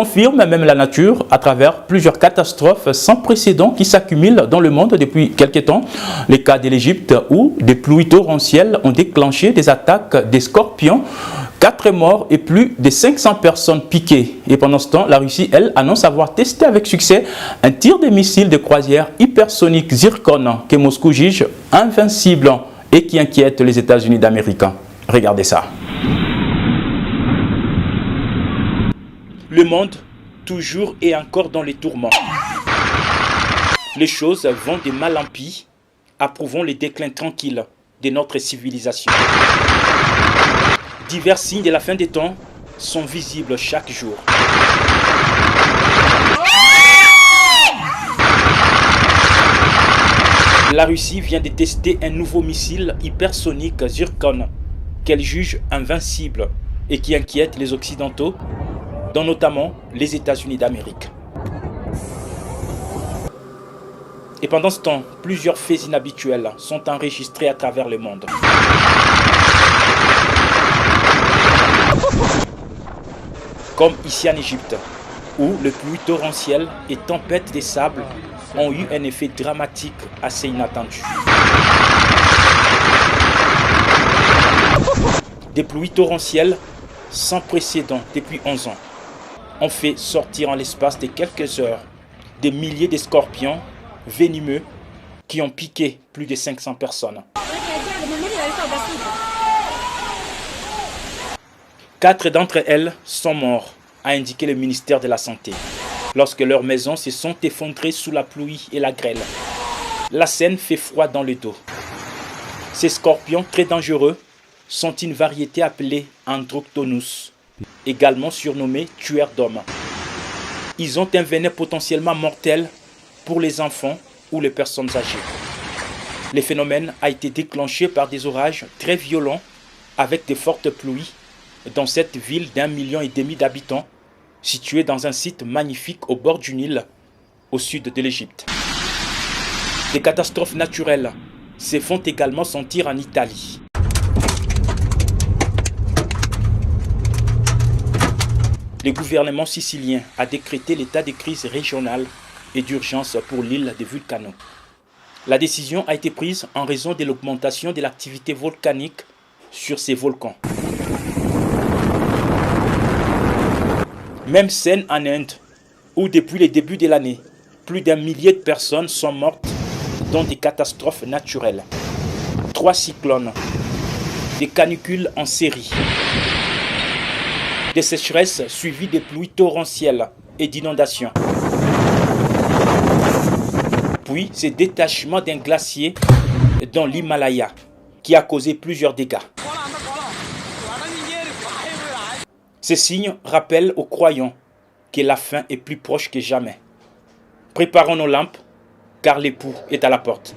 confirme même la nature à travers plusieurs catastrophes sans précédent qui s'accumulent dans le monde depuis quelques temps. Les cas de l'Égypte où des pluies torrentielles ont déclenché des attaques des scorpions. 4 morts et plus de 500 personnes piquées. Et pendant ce temps, la Russie, elle, annonce avoir testé avec succès un tir de missiles de croisière hypersonique Zircon que Moscou juge invincible et qui inquiète les États-Unis d'Amérique. Regardez ça. Le monde, toujours et encore dans les tourments. Les choses vont de mal en pis. Approuvons le déclin tranquille de notre civilisation. Divers signes de la fin des temps sont visibles chaque jour. La Russie vient de tester un nouveau missile hypersonique Zircon qu'elle juge invincible et qui inquiète les Occidentaux, dont notamment les États-Unis d'Amérique. Et pendant ce temps, plusieurs faits inhabituels sont enregistrés à travers le monde. Comme ici en Égypte, où les pluies torrentielles et tempêtes de sable ont eu un effet dramatique assez inattendu. Des pluies torrentielles sans précédent depuis 11 ans ont fait sortir en l'espace de quelques heures des milliers de scorpions venimeux qui ont piqué plus de 500 personnes. 4 d'entre elles sont morts, a indiqué le ministère de la Santé, lorsque leurs maisons se sont effondrées sous la pluie et la grêle. La scène fait froid dans le dos. Ces scorpions très dangereux sont une variété appelée Androctonus, également surnommée tueur d'hommes. Ils ont un venin potentiellement mortel pour les enfants ou les personnes âgées. Le phénomène a été déclenché par des orages très violents avec de fortes pluies dans cette ville d'1,5 million d'habitants, située dans un site magnifique au bord du Nil, au sud de l'Égypte. Des catastrophes naturelles se font également sentir en Italie. Le gouvernement sicilien a décrété l'état de crise régionale et d'urgence pour l'île de Vulcano. La décision a été prise en raison de l'augmentation de l'activité volcanique sur ces volcans. Même scène en Inde, où depuis le début de l'année, plus d'1 millier de personnes sont mortes dans des catastrophes naturelles. 3 cyclones, des canicules en série, des sécheresses suivies de pluies torrentielles et d'inondations. Puis, ce détachement d'un glacier dans l'Himalaya qui a causé plusieurs dégâts. Ces signes rappellent aux croyants que la fin est plus proche que jamais. Préparons nos lampes, car l'époux est à la porte.